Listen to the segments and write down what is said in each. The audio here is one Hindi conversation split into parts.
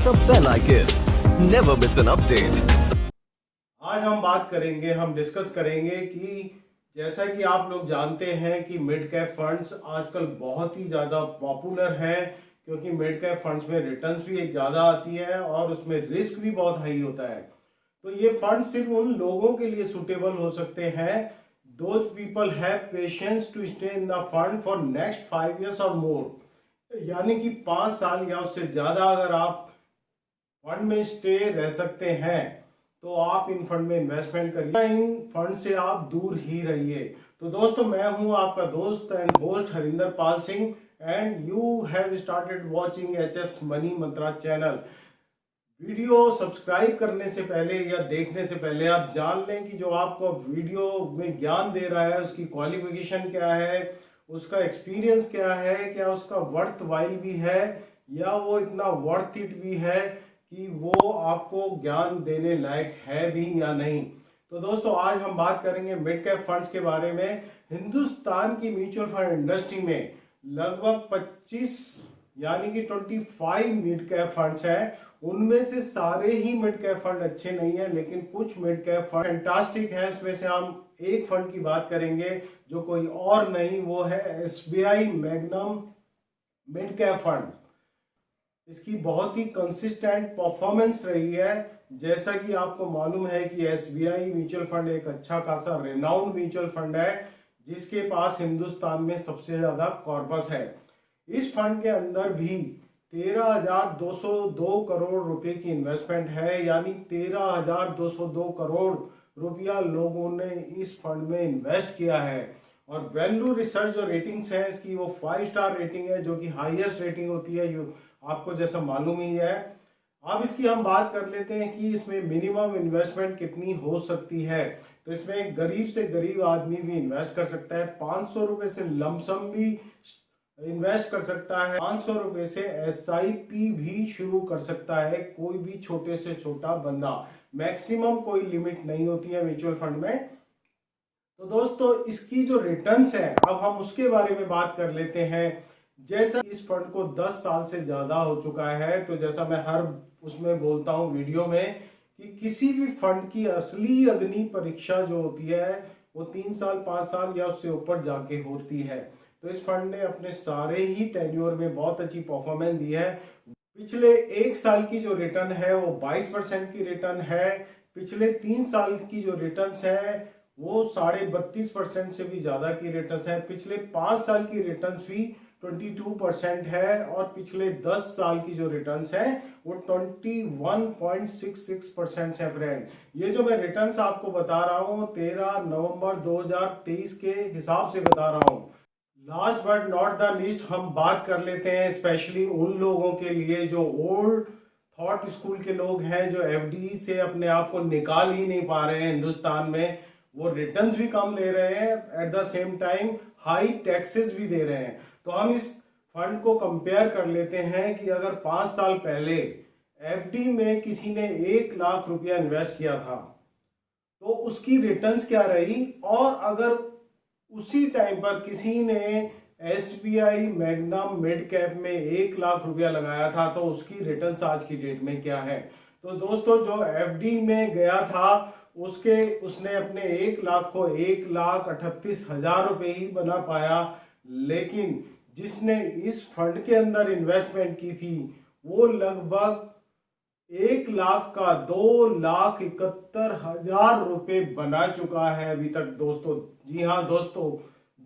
the bell icon. Never miss an update. आज हम डिस्कस करेंगे कि जैसा कि आप लोग जानते हैं कि मिड कैप फंड्स आजकल बहुत ही ज़्यादा पॉपुलर हैं, क्योंकि मिड कैप फंड्स में रिटर्न्स भी एक ज़्यादा आती है और उसमें रिस्क भी बहुत हाई होता है। तो ये फंड सिर्फ उन लोगों के लिए सुटेबल हो सकते हैं those people have patience to stay in the fund for next 5 years और मोर, यानी कि 5 साल या उससे ज़्यादा अगर आप फंड में स्टे रह सकते हैं तो आप इन फंड में इन्वेस्टमेंट करिए, इन फंड से आप दूर ही रहिए। तो दोस्तों, मैं हूं आपका दोस्त and host Harinder Pal Singh and you have started watching HS money Mantra channel. Video subscribe करने से पहले या देखने से पहले आप जान लें कि जो आपको वीडियो में ज्ञान दे रहा है उसकी क्वालिफिकेशन क्या है, उसका एक्सपीरियंस क्या है, क्या उसका वर्थ वाइल भी है या वो इतना वर्थ इट भी है कि वो आपको ज्ञान देने लायक है भी या नहीं। तो दोस्तों, आज हम बात करेंगे मिड कैप फंड्स के बारे में। हिंदुस्तान की म्यूचुअल फंड इंडस्ट्री में लगभग 25 यानी कि 25 मिड कैप फंड्स हैं। उनमें से सारे ही मिड कैप फंड अच्छे नहीं है, लेकिन कुछ मिड कैप फंड फैंटास्टिक है। उसमें से हम एक फंड की बात करेंगे जो कोई और नहीं, वो है SBI magnum mid cap fund. इसकी बहुत ही कंसिस्टेंट परफॉर्मेंस रही है। जैसा कि आपको मालूम है कि एसबीआई म्यूचुअल फंड एक अच्छा खासा रेनाउंड म्यूचुअल फंड है जिसके पास हिंदुस्तान में सबसे ज्यादा कॉर्पस है। इस फंड के अंदर भी 13,202 करोड़ रुपए की इन्वेस्टमेंट है, यानी 13,202 करोड़ रुपया लोगों ने इस फंड में इन्वेस्ट किया है। और वैल्यू रिसर्च जो रेटिंग्स है इसकी, वो 5 स्टार रेटिंग है, जो कि हाईएस्ट रेटिंग होती है, आपको जैसा मालूम ही है। अब इसकी हम बात कर लेते हैं कि इसमें मिनिमम इन्वेस्टमेंट कितनी हो सकती है। तो इसमें एक गरीब से गरीब आदमी भी इन्वेस्ट कर सकता है, 500 रुपए से लमसम भी इन्वेस्ट कर सकता है, 500 रुपए से एसआईपी भी शुरू कर सकता है कोई भी छोटे से छोटा बंदा। मैक्सिमम कोई लिमिट नहीं होती है म्यूचुअल फंड में। तो दोस्तों, इसकी जो रिटर्न्स है अब हम उसके बारे में बात कर लेते हैं। जैसा इस फंड को 10 साल से ज्यादा हो चुका है, तो जैसा मैं हर उसमें बोलता हूं वीडियो में कि किसी भी फंड की असली अग्नि परीक्षा जो होती है वो 3 साल 5 साल या उससे ऊपर जाके होती है। तो इस फंड ने अपने सारे ही टेन्योर में बहुत अच्छी परफॉर्मेंस दी है। पिछले 1 साल की जो रिटर्न है वो 22% की रिटर्न है। पिछले 3 साल की जो रिटर्न है वो 32.5% से भी ज्यादा की रिटर्न है। पिछले 5 साल की रिटर्न भी 22% है और पिछले 10 साल की जो रिटर्न्स है वो 21.66% है। फ्रेंड, ये जो मैं रिटर्न्स आपको बता रहा हूँ 13 नवंबर 2023 के हिसाब से बता रहा हूँ। Last but not the least हम बात कर लेते हैं स्पेशली उन लोगों के लिए जो ओल्ड थॉट स्कूल के लोग हैं, जो एफडी से अपने आप को निकाल ही नहीं पा रहे हैं हिंदुस्तान में। वो रिटर्न्स भी कम ले रहे हैं, at the same time high taxes भी दे रहे हैं। तो हम इस फंड को कंपेयर कर लेते हैं कि अगर 5 साल पहले एफडी में किसी ने 1 लाख रुपया इन्वेस्ट किया था तो उसकी रिटर्न्स क्या रही, और अगर उसी टाइम पर किसी ने एसबीआई मैग्नम मिड कैप में 1 लाख रुपया लगाया था तो उसकी रिटर्न्स आज की डेट में क्या है। तो दोस्तों, जो एफडी में गया था उसने अपने 1 लाख को 1,38,000 रुपए ही बना पाया, लेकिन जिसने इस फंड के अंदर इन्वेस्टमेंट की थी वो लगभग 1 लाख का 2,71,000 रुपए बना चुका है अभी तक दोस्तों। जी हाँ दोस्तों,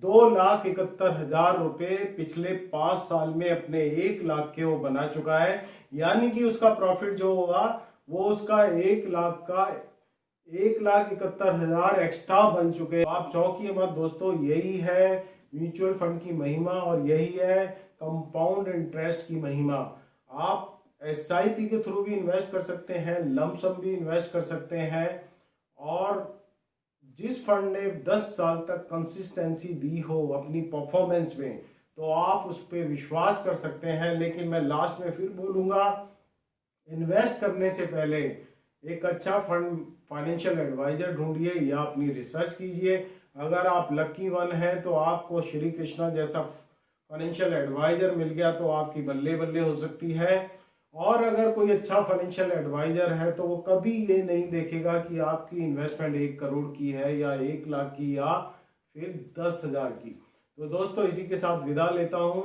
2,71,000 रुपए पिछले 5 साल में अपने 1 लाख के वो बना चुका है, यानी कि उसका प्रॉफिट जो होगा वो उसका 1,71,000 एक्स्ट्रा बन चुके हैं। आप चौंकिए मत दोस्तों, यही है म्यूचुअल फंड की महिमा और यही है कंपाउंड इंटरेस्ट की महिमा। आप एसआईपी के थ्रू भी इन्वेस्ट कर सकते हैं, लमसम भी इन्वेस्ट कर सकते हैं, और जिस फंड ने 10 साल तक कंसिस्टेंसी दी हो अपनी परफॉर्मेंस में तो आप उस पर विश्वास कर सकते हैं। लेकिन मैं लास्ट में फिर बोलूंगा, इन्वेस्ट करने से पहले एक अच्छा फंड फाइनेंशियल एडवाइजर ढूंढिए या अपनी रिसर्च कीजिए। अगर आप लकी वन हैं तो आपको श्री कृष्णा जैसा फाइनेंशियल एडवाइजर मिल गया तो आपकी बल्ले बल्ले हो सकती है। और अगर कोई अच्छा फाइनेंशियल एडवाइजर है तो वो कभी ये नहीं देखेगा कि आपकी इन्वेस्टमेंट 1 करोड़ की है या 1 लाख की या फिर 10,000 की। तो दोस्तों इसी के साथ विदा लेता हूँ।